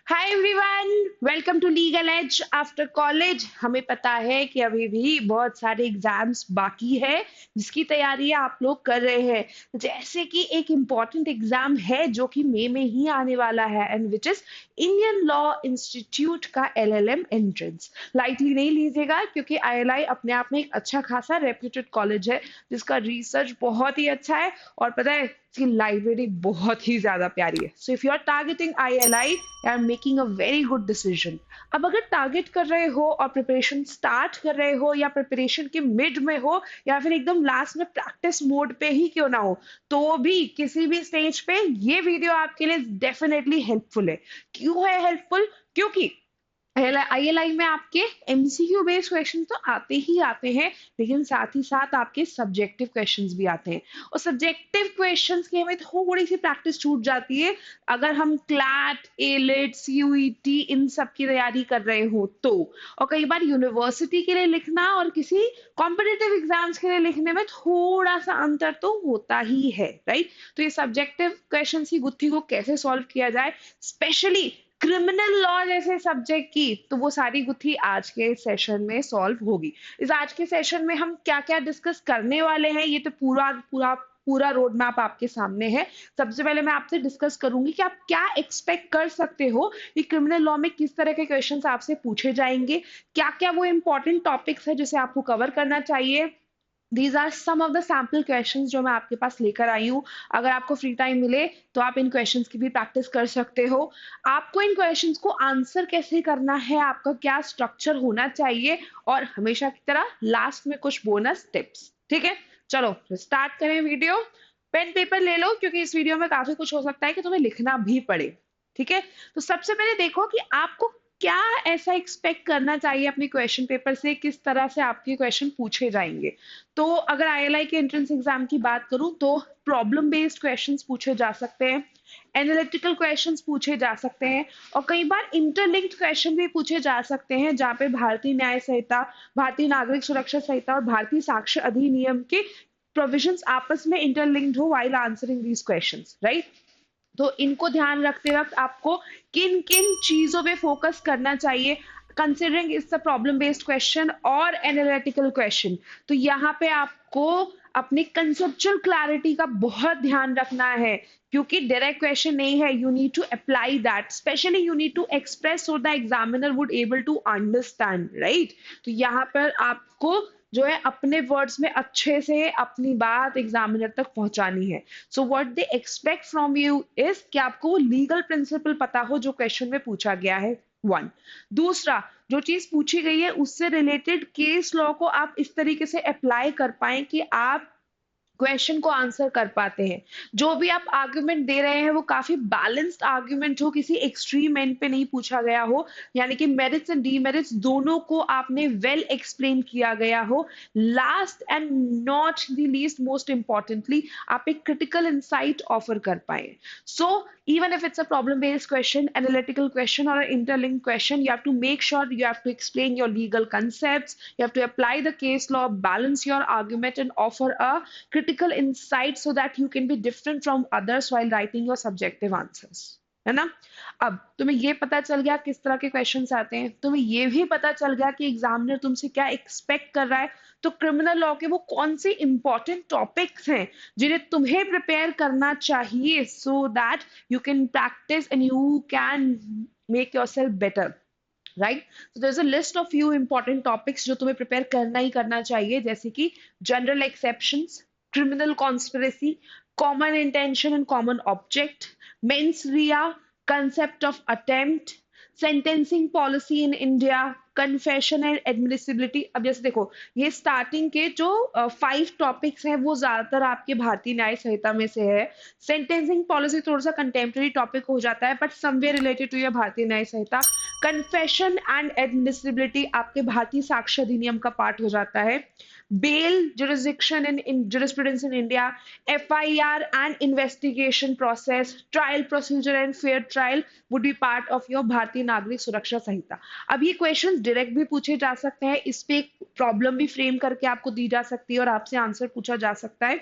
Hi everyone, welcome to Legal as after college. हमें पता है कि अभी भी बहुत सारे एग्जाम्स बाकी है जिसकी तैयारी आप लोग कर रहे हैं। जैसे कि एक इम्पॉर्टेंट एग्जाम है जो कि मई में ही आने वाला है and which is Indian law institute का एलएलएम एंट्रेंस। लाइटली नहीं लीजिएगा क्योंकि आईएलआई अपने आप में एक अच्छा खासा रेप्यूटेड कॉलेज है जिसका रिसर्च बहुत ही अच्छा है और पता है इसकी लाइब्रेरी बहुत ही ज्यादा प्यारी है। So if you are targeting ILI, are making a very good decision. अब अगर टारगेट कर रहे हो और प्रिपरेशन स्टार्ट कर रहे हो या प्रिपरेशन के मिड में हो या फिर एकदम लास्ट में प्रैक्टिस मोड पे ही क्यों ना हो, तो भी किसी भी स्टेज पे ये वीडियो आपके लिए डेफिनेटली हेल्पफुल है। क्यों है हेल्पफुल? क्योंकि आईएलआई में आपके एमसीक्यू बेस्ड क्वेश्चन तो आते ही आते हैं, लेकिन साथ ही साथ आपके सब्जेक्टिव क्वेश्चंस भी आते हैं। और सब्जेक्टिव क्वेश्चंस की हमें थोड़ी सी प्रैक्टिस छूट जाती है अगर हम क्लैट, एलिट, सीयूईटी इन सब की तैयारी कर रहे हो तो। और कई बार यूनिवर्सिटी के लिए लिखना और किसी कॉम्पिटिटिव एग्जाम्स के लिए लिखने में थोड़ा सा अंतर तो होता ही है, राइट? तो ये सब्जेक्टिव क्वेश्चन की गुत्थी को कैसे सॉल्व किया जाए, स्पेशली क्रिमिनल लॉ जैसे सब्जेक्ट की, तो वो सारी गुत्थी आज के सेशन में सॉल्व होगी। इस आज के सेशन में हम क्या क्या डिस्कस करने वाले हैं, ये तो पूरा पूरा पूरा रोड मैप आपके सामने है। सबसे पहले मैं आपसे डिस्कस करूंगी कि आप क्या एक्सपेक्ट कर सकते हो कि क्रिमिनल लॉ में किस तरह के क्वेश्चंस आपसे पूछे जाएंगे, क्या क्या वो इंपॉर्टेंट टॉपिक्स है जिसे आपको कवर करना चाहिए। These are some of the sample questions जो मैं आपके पास लेकर आई हूँ। अगर आपको फ्री टाइम मिले तो आप इन क्वेश्चंस की भी प्रैक्टिस कर सकते हो। आपको इन क्वेश्चंस को आंसर कैसे करना है, आपका क्या स्ट्रक्चर होना चाहिए, और हमेशा की तरह लास्ट में कुछ बोनस टिप्स। ठीक है, चलो स्टार्ट करें वीडियो। पेन पेपर ले लो क्योंकि इस वीडियो में काफी कुछ हो सकता है कि तुम्हें लिखना भी पड़े। ठीक है, तो सबसे पहले देखो कि आपको क्या ऐसा एक्सपेक्ट करना चाहिए अपने क्वेश्चन पेपर से, किस तरह से आपके क्वेश्चन पूछे जाएंगे। तो अगर आईएलआई के एंट्रेंस एग्जाम की बात करूं तो प्रॉब्लम बेस्ड क्वेश्चंस पूछे जा सकते हैं, एनालिटिकल क्वेश्चंस पूछे जा सकते हैं, और कई बार इंटरलिंक्ड क्वेश्चन भी पूछे जा सकते हैं जहां पे भारतीय न्याय संहिता, भारतीय नागरिक सुरक्षा संहिता और भारतीय साक्ष्य अधिनियम के प्रोविजंस आपस में इंटरलिंक्ड हो while answering these questions, right? तो इनको ध्यान रखते वक्त आपको किन किन चीजों पे फोकस करना चाहिए, considering it's a problem based question और एनालिटिकल क्वेश्चन। तो यहाँ पे आपको अपनी कंसेप्चुअल क्लैरिटी का बहुत ध्यान रखना है क्योंकि डायरेक्ट क्वेश्चन नहीं है। You need to apply that, specially you need to express so the examiner would able to understand, right? तो यहाँ पर आपको जो है अपने वर्ड्स में अच्छे से अपनी बात एग्जामिनर तक पहुंचानी है। So what they expect from you is कि आपको लीगल प्रिंसिपल पता हो जो क्वेश्चन में पूछा गया है, वन। दूसरा, जो चीज पूछी गई है उससे रिलेटेड केस लॉ को आप इस तरीके से अप्लाई कर पाए कि आप क्वेश्चन को आंसर कर पाते हैं। जो भी आप आर्ग्यूमेंट दे रहे हैं वो काफी बैलेंस्ड आर्ग्यूमेंट हो, किसी एक्सट्रीम एंड पे नहीं पूछा गया हो, यानी कि मेरिट्स एंड डीमेरिट्स दोनों को आपने वेल एक्सप्लेन किया गया हो। Last and not the least most importantly, आप एक क्रिटिकल इंसाइट ऑफर कर पाए। सो even if it's a problem based question, analytical question, or an interlinked question, you have to make sure you have to explain your legal concepts, you have to apply the case law, balance your argument, and offer a critical insight so that you can be different from others while writing your subjective answers, है ना? अब तुम्हें ये पता चल गया किस तरह के क्वेश्चंस आते हैं, तुम्हें ये भी पता चल गया कि एग्जामिनर तुमसे क्या एक्सपेक्ट कर रहा है। तो क्रिमिनल लॉ के वो कौन से इंपॉर्टेंट टॉपिक्स हैं जिन्हें तुम्हें प्रिपेयर करना चाहिए so that you can practice and you can make yourself better, right? So there's a list of few important topics जो तुम्हें prepare करना ही करना चाहिए, जैसे कि general exceptions, criminal conspiracy, common intention and common object, mens rea, concept of attempt, sentencing policy in India, confession and admissibility. अब जैसे देखो, ये स्टार्टिंग के जो 5 टॉपिक्स हैं वो ज्यादातर आपके भारतीय न्याय संहिता में से है। सेंटेंसिंग पॉलिसी थोड़ा सा कंटेम्प्रेरी टॉपिक हो जाता है but somewhere related to your Bharatiya Nyaya Samhita. Confession and admissibility आपके भारतीय साक्ष्य अधिनियम का पार्ट हो जाता है। Bail, jurisdiction in jurisprudence in India, FIR and investigation process, trial procedure and fair trial would be part of your भारतीय नागरिक सुरक्षा संहिता। अब ये क्वेश्चंस डायरेक्ट भी पूछे जा सकते हैं, इस पे एक प्रॉब्लम भी फ्रेम करके आपको दी जा सकती है और आपसे आंसर पूछा जा सकता है।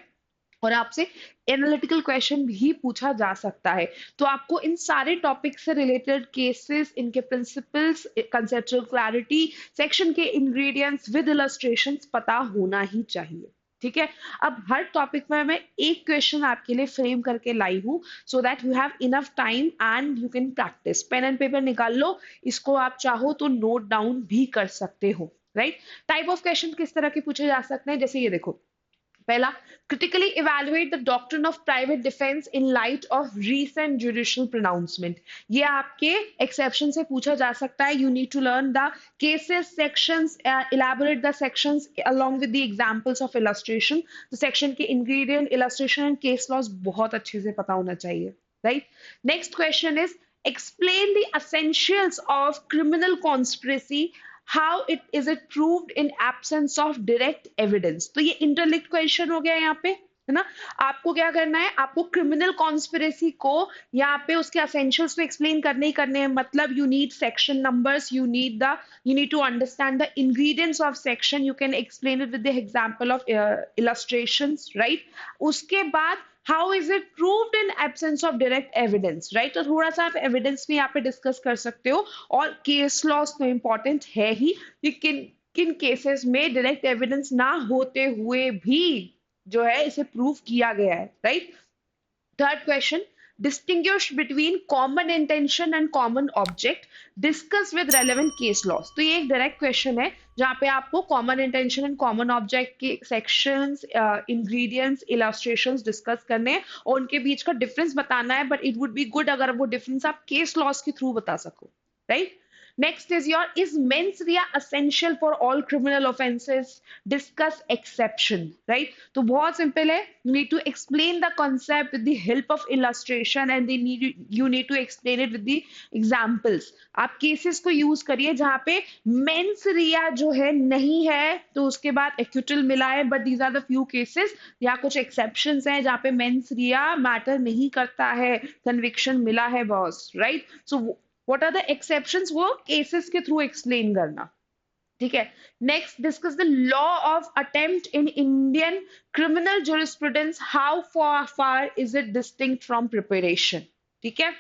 और आपसे एनालिटिकल क्वेश्चन भी पूछा जा सकता है। तो आपको इन सारे टॉपिक से रिलेटेड केसेस, इनके प्रिंसिपल्स, कंसेप्चुअल क्लैरिटी, सेक्शन के इंग्रेडिएंट्स विद इलस्ट्रेशंस पता होना ही चाहिए। ठीक है। अब हर टॉपिक में मैं एक क्वेश्चन आपके लिए फ्रेम करके लाई हूँ, so that you have enough time and you can practise. Pen and paper निकाल लो, इसको आप चाहो तो नोट डाउन भी कर सकते हो। राइट। टाइप ऑफ क्वेश्चन किस तरह के पूछे जा सकते हैं, जैसे ये देखो। पहला, critically evaluate the doctrine of private defense in light of recent judicial pronouncement। ये आपके exception से पूछा जा सकता है। You need to learn the cases sections, elaborate the sections along with the examples of illustration। तो section के ingredient, illustration and case laws बहुत अच्छे से पता होना चाहिए। Right? Next question is explain the essentials of criminal conspiracy, how it is it proved in absence of direct evidence. तो ये इंटरलिंक्ड क्वेश्चन हो गया यहाँ पे, है ना। आपको क्या करना है, आपको क्रिमिनल कॉन्स्पिरेसी को यहाँ पे उसके असेंशियल्स तो एक्सप्लेन करने ही करने हैं। मतलब you need section numbers, you need to understand the ingredients of section, you can explain it with the example of illustrations, right. उसके बाद how is it proved in absence of direct evidence, right. तो थोड़ा सा आप evidence भी यहाँ पे discuss कर सकते हो। और केस लॉस तो इंपॉर्टेंट है ही कि किन किन केसेस में डायरेक्ट एविडेंस ना होते हुए भी जो है इसे प्रूव किया गया है, right. Third question, distinguish between common intention and common object, discuss with relevant case laws। तो ये एक डायरेक्ट क्वेश्चन है जहाँ पे आपको common intention and common object के सेक्शंस, इंग्रेडिएंट्स, इलस्ट्रेशंस डिस्कस करने हैं और उनके बीच का डिफरेंस बताना है। But it would be good अगर वो डिफरेंस आप केस लॉस के थ्रू बता सको, right. Next is your, is mens rea essential for all criminal offenses? Discuss exception, right? तो बहुत सिंपल है। You need to explain the concept with the help of illustration and you need to explain it with the examples। आप cases को use करिए जहाँ पे mens rea जो है नहीं है, तो उसके बाद acquittal मिला है, but these are the few cases। या कुछ exceptions हैं जहाँ पे mens rea matter नहीं करता है, conviction मिला है boss, right? So what are the exceptions, वो cases के through explain करना। ठीक है। Next, discuss the law of attempt in Indian criminal jurisprudence, how far is it distinct from preparation. ठीक है।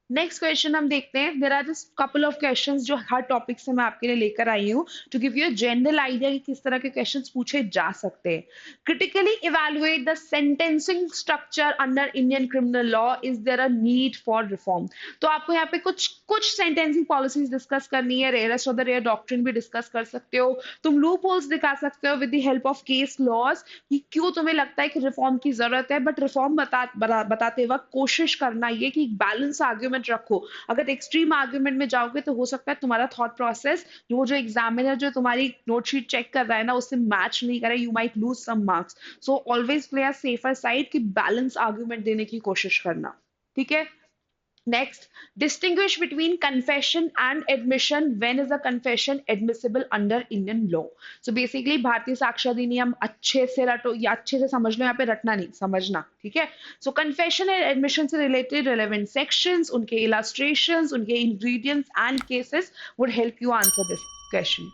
नेक्स्ट क्वेश्चन हम देखते हैं। There are just couple of questions जो हर टॉपिक से मैं आपके लिए लेकर आई हूँ to give you a general idea कि किस तरह के क्वेश्चंस पूछे जा सकते हैं। Critically evaluate the sentencing structure under Indian criminal law, is there a need for reform. तो आपको यहाँ पे कुछ कुछ सेंटेंसिंग पॉलिसीज डिस्कस करनी है, rarest of the rare doctrine भी डिस्कस कर सकते हो, तुम लूप होल्स दिखा सकते हो with the help of case laws कि क्यों तुम्हें लगता है कि रिफॉर्म की जरूरत है। बट रिफॉर्म बताते वक्त कोशिश करना ये कि बैलेंस आर्ग्यूमेंट रखो। अगर एक्सट्रीम आर्ग्यूमेंट में जाओगे तो हो सकता है तुम्हारा थॉट प्रोसेस जो एग्जामिनर जो तुम्हारी नोटशीट चेक कर रहा है ना उससे मैच नहीं करे, you might lose some marks. So always play a safer side कि बैलेंस आर्ग्यूमेंट देने की कोशिश करना। ठीक है। Next, distinguish between confession and admission. When is a confession admissible under Indian law? So basically भारतीय साक्ष्य अधिनियम अच्छे से रटो या अच्छे से समझ लो, यहाँ पे रटना नहीं समझना। ठीक है। So confession and admission से related relevant sections, उनके illustrations, उनके ingredients and cases would help you answer this question।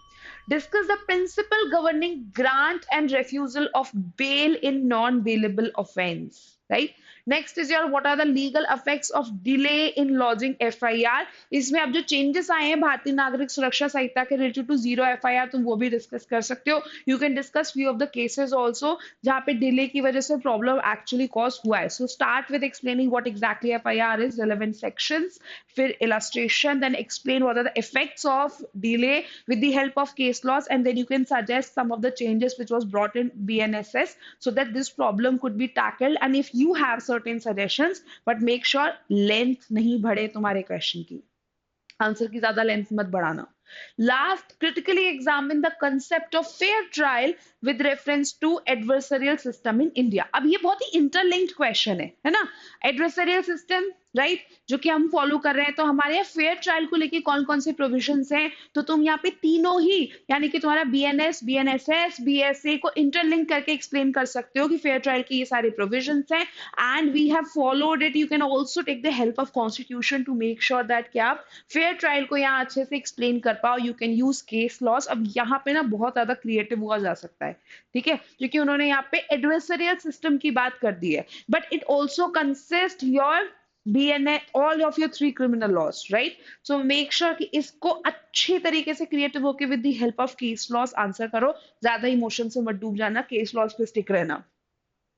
Discuss the principle governing grant and refusal of bail in non-bailable offense, right? Next is your, what are the legal effects of delay in lodging FIR? इसमें अब जो changes आए हैं भारतीय नागरिक सुरक्षा संहिता के related to zero FIR, तुम वो भी डिस्कस कर सकते हो। You can discuss few of the cases also जहाँ पे डिले की वजह से प्रॉब्लम एक्चुअली कॉज हुआ है। So start with explaining what exactly FIR is, relevant sections, फिर illustration, then explain what are the effects of delay with the help of case laws, and then you can suggest some of the changes which was brought in BNSS so that this problem could be tackled। And if you have certain suggestions, but make sure length नहीं बढ़े तुम्हारे question की, answer की ज्यादा length मत बढ़ाना। Last, critically examine the concept of fair trial with reference to adversarial system in India। अब ये बहुत ही interlinked question है ना। adversarial system, राइट, जो कि हम फॉलो कर रहे हैं। तो हमारे यहाँ फेयर ट्रायल को लेके कौन कौन से प्रोविजंस हैं, तो तुम यहाँ पे तीनों ही यानी कि तुम्हारा BNS, BNSS, BSA को इंटरलिंक करके एक्सप्लेन कर सकते हो कि फेयर ट्रायल की ये सारे प्रोविजंस हैं and we have followed it. You can also take the help of constitution to make sure that कि आप फेयर ट्रायल को यहाँ अच्छे से एक्सप्लेन कर पाओ you can use case laws. अब यहाँ पे ना बहुत ज्यादा क्रिएटिव हुआ जा सकता है, ठीक है, क्योंकि उन्होंने यहाँ पे एडवर्सरियल सिस्टम की बात कर दी है, but it also consist your BNA, all of your three criminal laws, right? So make sure कि इसको अच्छे तरीके से क्रिएटिव होके with the help of case laws answer करो, ज्यादा इमोशन से मत डूब जाना, केस लॉस पे स्टिक रहना,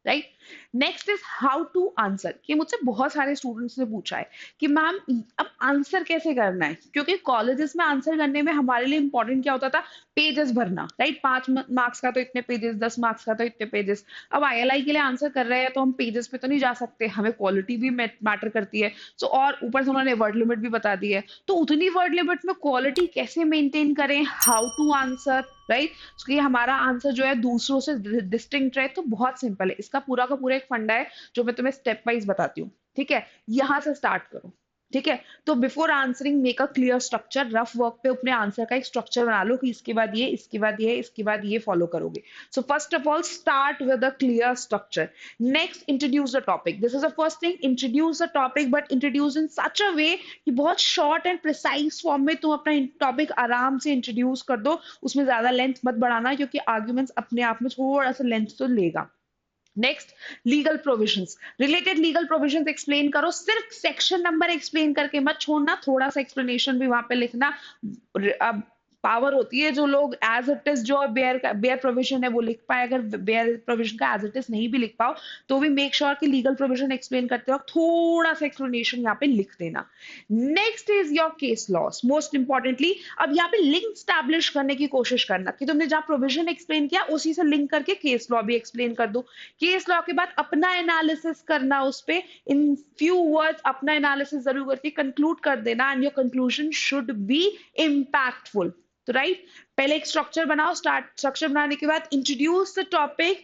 right. Next is how to answer. कि मुझसे बहुत सारे स्टूडेंट्स ने पूछा है कि मैम अब आंसर कैसे करना है, क्योंकि कॉलेजेस में आंसर करने में हमारे लिए इंपॉर्टेंट क्या होता था, पेजेस भरना, राइट। 5 मार्क्स का तो इतने पेजेस, 10 मार्क्स का तो इतने पेजेस। अब ILI के लिए आंसर कर रहे हैं तो हम पेजेस पे तो नहीं जा सकते, हमें क्वालिटी भी मैटर करती है। सो और ऊपर से उन्होंने वर्ड लिमिट भी बता दी है, तो उतनी वर्ड लिमिट में क्वालिटी कैसे मेंटेन करें, हाउ टू आंसर, राइट। कि हमारा आंसर जो है दूसरों से डिस्टिंक्ट रहे, तो बहुत सिंपल है, इसका पूरा का पूरा एक फंडा है जो मैं तुम्हें स्टेप वाइज बताती हूँ, ठीक है। यहां से स्टार्ट करो, ठीक है। तो before answering make a clear structure, rough work पे अपने आंसर का एक स्ट्रक्चर बना लो कि इसके बाद ये, इसके बाद ये, इसके बाद ये फॉलो करोगे। So first of all start with a clear structure. Next introduce the topic, this is the first thing, introduce the topic, but introduce in such a way कि बहुत शॉर्ट एंड प्रिसाइज फॉर्म में तुम अपना topic आराम से introduce कर दो, उसमें ज्यादा लेंथ मत बढ़ाना, क्योंकि आर्ग्यूमेंट्स अपने आप में थोड़ा सा लेंथ तो लेगा। Next, legal provisions, related legal provisions explain करो, सिर्फ सेक्शन नंबर एक्सप्लेन करके मत छोड़ना, थोड़ा सा एक्सप्लेनेशन भी वहां पे लिखना। अब पावर होती है जो लोग एज इट इज, जो बेयर प्रोविजन है वो लिख पाए, अगर बेयर प्रोविजन का एज इट इज नहीं भी लिख पाओ तो भी मेक श्योर कि लीगल प्रोविजन एक्सप्लेन करते वक्त थोड़ा सा एक्सप्लेनेशन यहाँ पे लिख देना। Next is your case laws, most importantly अब यहाँ पे लिंक स्टैब्लिश करने की कोशिश करना कि तुमने जहां प्रोविजन एक्सप्लेन किया उसी से लिंक करके केस लॉ भी एक्सप्लेन कर दो। केस लॉ के बाद अपना एनालिसिस करना, उस पे इन फ्यू वर्ड्स अपना एनालिसिस जरूर करके कंक्लूड कर देना, and your conclusion should be impactful. तो राइट, पहले एक स्ट्रक्चर बनाओ, स्ट्रक्चर बनाने के बाद introduce the topic,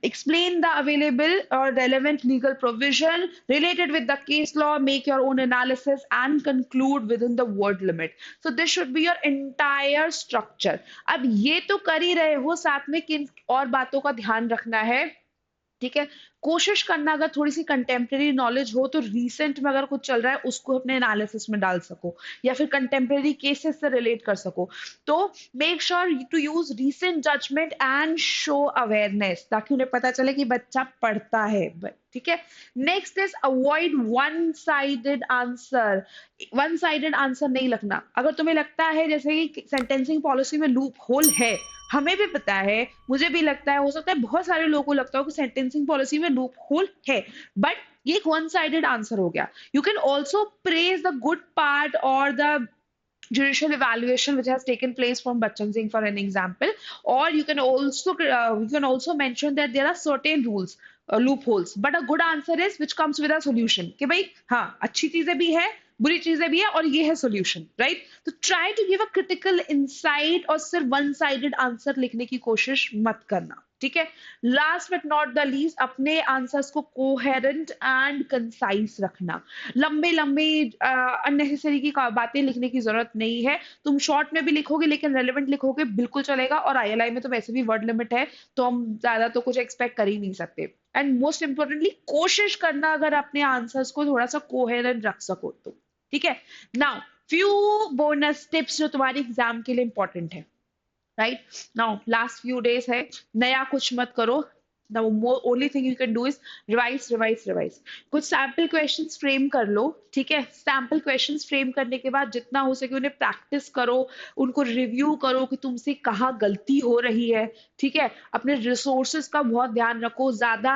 explain the available और relevant legal provision related with the case law, make your own analysis and conclude within the word limit. So this should be your entire structure. अब ये तो कर ही रहे हो, साथ में किन और बातों का ध्यान रखना है, ठीक है। कोशिश करना अगर थोड़ी सी कंटेम्प्रेरी नॉलेज हो तो रिसेंट में अगर कुछ चल रहा है उसको अपने एनालिसिस में डाल सको, या फिर कंटेम्प्रेरी केसेस से रिलेट कर सको। तो make sure to use recent judgement and show awareness, ताकि उन्हें पता चले कि बच्चा पढ़ता है, ठीक है। Next is avoid one sided answer. One sided answer नहीं लिखना। अगर तुम्हें लगता है जैसे कि सेंटेंसिंग पॉलिसी में लूप होल है, हमें भी पता है, मुझे भी लगता है, हो सकता है बहुत सारे लोगों को लगता हो कि सेंटेंसिंग पॉलिसी में लूप होल है, बट ये एक वन साइडेड आंसर हो गया। You can also praise the good part और the judicial evaluation which has taken place from Bachchan Singh for an example, or you can also mention that there are certain rules, loopholes, but a good answer is which comes with a solution कि भाई हाँ अच्छी चीजें भी है, बुरी चीजें भी है, और ये है सॉल्यूशन, राइट। तो try to give a critical insight, और सिर्फ वन साइडेड आंसर लिखने की कोशिश मत करना, ठीक है। Last but not the least, अपने आंसर्स को कोहेरेंट एंड कंसाइज रखना। लंबे लंबे अननेसेसरी की बातें लिखने की जरूरत नहीं है। तुम शॉर्ट में भी लिखोगे लेकिन रेलेवेंट लिखोगे बिल्कुल चलेगा, और ILI में तो वैसे भी वर्ड लिमिट है, तो हम ज्यादा तो कुछ एक्सपेक्ट कर ही नहीं सकते। एंड मोस्ट इंपॉर्टेंटली कोशिश करना अगर अपने आंसर्स को थोड़ा सा कोहेरेंट रख सको तो, ठीक है। नाउ फ्यू बोनस टिप्स जो तुम्हारे एग्जाम के लिए इंपॉर्टेंट है, right. Now last few days है, नया कुछ मत करो। The only thing you can do is revise. कुछ सैम्पल क्वेश्चंस फ्रेम कर लो, ठीक है। सैम्पल क्वेश्चंस फ्रेम करने के बाद जितना हो सके उन्हें प्रैक्टिस करो, उनको रिव्यू करो कि तुमसे कहाँ गलती हो रही है, ठीक है। अपने रिसोर्सेज का बहुत ध्यान रखो, ज्यादा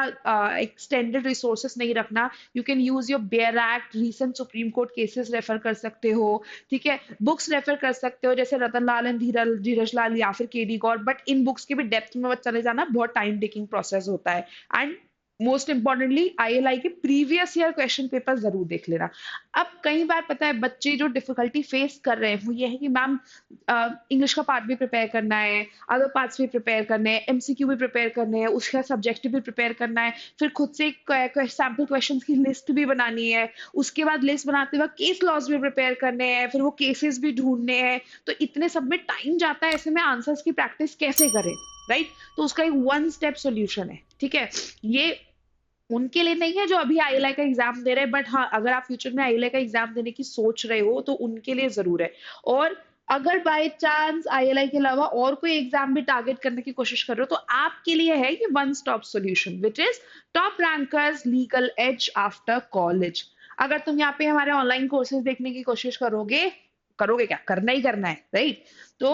एक्सटेंडेड रिसोर्सेज नहीं रखना। You can use your bare act, recent supreme court cases refer कर सकते हो, ठीक है। बुक्स रेफर कर सकते हो जैसे रतन लाल एंड धीरज लाल या फिर KD Gaur, but in books के भी डेप्थ में मत चले जाना, बहुत टाइम टेकिंग प्रोसेस होता है। एंड मोस्ट इंपॉर्टेंटली ILI के प्रीवियस ईयर क्वेश्चन पेपर जरूर देख लेना। अब कई बार पता है बच्चे जो डिफिकल्टी फेस कर रहे हैं वो ये है कि मैम इंग्लिश का पार्ट भी प्रिपेयर करना है, अदर पार्ट्स भी प्रिपेयर करने हैं, MCQ भी प्रिपेयर करने हैं, उसका सब्जेक्टिव भी प्रिपेयर करना है, फिर खुद से सैम्पल क्वेश्चन की लिस्ट भी बनानी है, उसके बाद लिस्ट बनाते वक्त केस लॉज भी प्रिपेयर करने हैं, फिर वो केसेस भी ढूंढने हैं। तो इतने सब में टाइम जाता है, ऐसे में आंसर्स की प्रैक्टिस कैसे करें, राइट। तो उसका एक वन स्टेप सॉल्यूशन है, ठीक है। ये उनके लिए नहीं है जो अभी ILI का एग्जाम दे रहे हैं, बट हाँ अगर आप फ्यूचर में ILI का एग्जाम देने की सोच रहे हो तो उनके लिए जरूर है। और अगर बाय चांस आईएलआई के अलावा और कोई एग्जाम भी टारगेट करने की कोशिश कर रहे हो तो आपके लिए है ये one stop solution which is top rankers legal as after college. अगर तुम यहाँ पे हमारे ऑनलाइन कोर्सेज देखने की कोशिश करोगे, करोगे क्या, करना ही करना है राइट। तो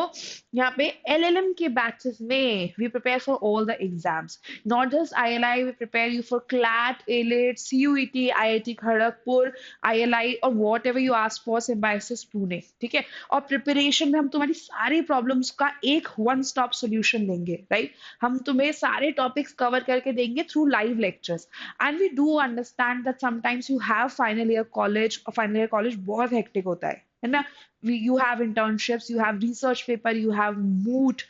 यहाँ पे एलएलएम के बैचेस में we prepare for all the exams, not just ILI, we prepare you for CLAT, AILET, CUET, IIT Kharagpur, ILI और whatever you ask for, Symbiosis Pune, ठीक है। और प्रिपरेशन में हम तुम्हारी सारी प्रॉब्लम्स का एक वन स्टॉप सॉल्यूशन देंगे राइट। हम तुम्हें सारे टॉपिक्स कवर करके देंगे through live lectures. And we do understand that sometimes you have final year college, और फाइनल ईयर कॉलेज बहुत हेक्टिक होता है ना। You have internships, you have research paper, you have moot,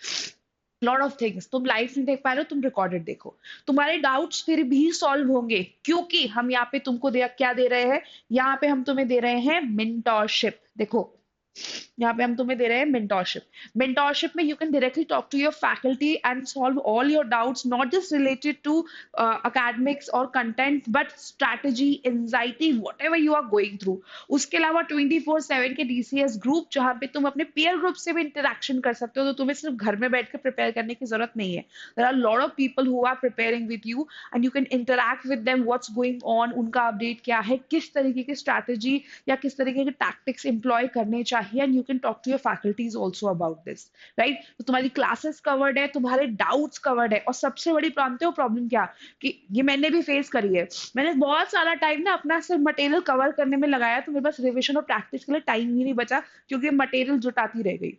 lot of things. तुम live नहीं देख पा रहे हो, तुम रिकॉर्डेड देखो। तुम्हारे डाउट्स फिर भी सॉल्व होंगे क्योंकि हम यहाँ पे तुमको क्या दे रहे हैं, यहाँ पे हम तुम्हें दे रहे हैं मेंटोरशिप। देखो यहाँ पे हम तुम्हें दे रहे हैं मेंटोरशिप। मेंटोरशिप में you can directly talk to your faculty and solve all your doubts, not just related to academics और content but strategy, anxiety, whatever you are going through. उसके अलावा 24/7 के डीसीएस ग्रुप जहाँ पे तुम अपने pair group से भी इंटरेक्शन कर सकते हो, तो तुम्हें सिर्फ घर में बैठ कर प्रिपेयर करने की जरूरत नहीं है। There are lot of people who are preparing with you and you can interact with them, what's going on, उनका अपडेट क्या है, किस तरीके की स्ट्रैटेजी या किस तरीके के टैक्टिक्स इंप्लॉय करने चाहिए, and you can talk to your faculties also about this right. तो तुम्हारी क्लासेस कवर्ड है, तुम्हारे डाउट्स कवर्ड है, और सबसे बड़ी प्रॉब्लम क्या, कि ये मैंने भी फेस करी है। मैंने बहुत सारा टाइम ना अपना सिर्फ मटेरियल कवर करने में लगाया, तो मेरे पास रिविजन और प्रैक्टिस के लिए टाइम ही नहीं बचा क्योंकि मटेरियल जुटाती रह गई।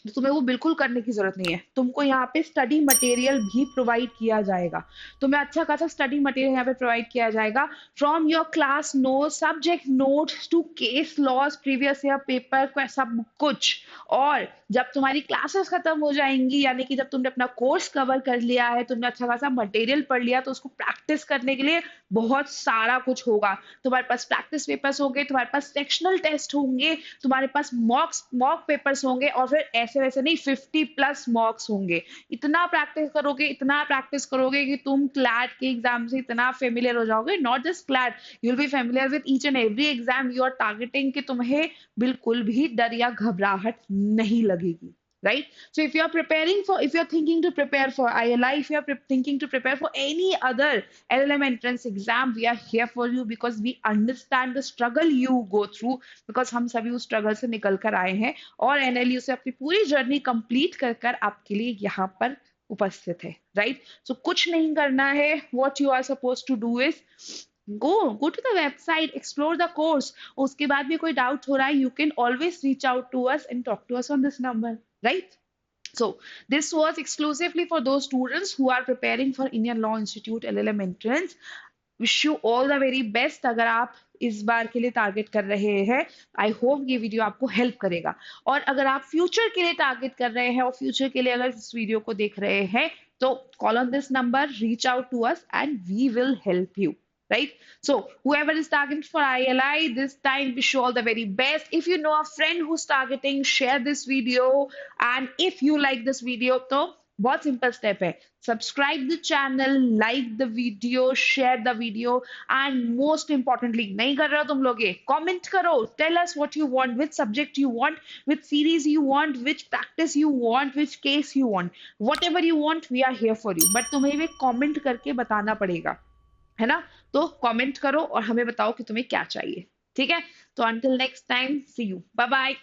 तो तुम्हें वो बिल्कुल करने की जरूरत नहीं है। तुमको यहाँ पे स्टडी मटेरियल भी प्रोवाइड किया जाएगा। तुम्हें अच्छा खासा स्टडी मटेरियल यहाँ पे प्रोवाइड किया जाएगा, from your class note, subject notes to case laws, previous year paper, सब कुछ। और जब तुम्हारी क्लासेस खत्म हो जाएंगी, यानी कि जब तुमने अपना कोर्स कवर कर लिया है, तुमने अच्छा खासा मटेरियल पढ़ लिया, तो उसको प्रैक्टिस करने के लिए बहुत सारा कुछ होगा। तुम्हारे पास प्रैक्टिस पेपर्स होंगे, तुम्हारे पास सेक्शनल टेस्ट होंगे, तुम्हारे पास मॉक पेपर्स होंगे, और फिर ऐसे वैसे नहीं 50+ मॉक्स होंगे। इतना प्रैक्टिस करोगे, इतना प्रैक्टिस करोगे कि तुम क्लैट के एग्जाम से इतना फेमिलियर हो जाओगे। Not just CLAT, you will be familiar with each and every exam you are targeting, कि तुम्हें बिल्कुल भी डर या घबराहट नहीं लगेगी right। So if you are preparing for, if you are thinking to prepare for ILI, if you are thinking to prepare for any other LLM entrance exam, we are here for you because we understand the struggle you go through, because हम सभी उस struggle से निकल कर आए हैं और NLU से अपनी पूरी जर्नी कंप्लीट कर कर आपके लिए यहाँ पर उपस्थित है राइट। सो कुछ नहीं करना है, what you are supposed to do is go to the website, explore the course। उसके बाद भी कोई डाउट हो रहा है, you can always reach out to us and talk to us on this number, right? So this was exclusively for those students who are preparing for Indian Law Institute LLM entrance। Wish you all the very best। अगर आप इस बार के लिए target कर रहे हैं, I hope ये video आपको हेल्प करेगा। और अगर आप फ्यूचर के लिए टारगेट कर रहे हैं और फ्यूचर के लिए अगर इस वीडियो को देख रहे हैं, तो call on this number, reach out to us and we will help you right। So whoever is targeting for ILI this time, wish you all the very best। If you know a friend who's targeting, share this video। and if you like this video, तो बहुत simple step है, subscribe the channel, like the video, share the video, and most importantly, नहीं कर रहे हो तुम लोग ये, कमेंट करो, tell us what you want, which subject you want, which series you want, which practice you want, which case you want, whatever you want, we are here for you. But तुम्हें भी comment करके बताना पड़ेगा, है ना। तो comment करो और हमें बताओ कि तुम्हें क्या चाहिए, ठीक है। तो until next time, see you, bye bye.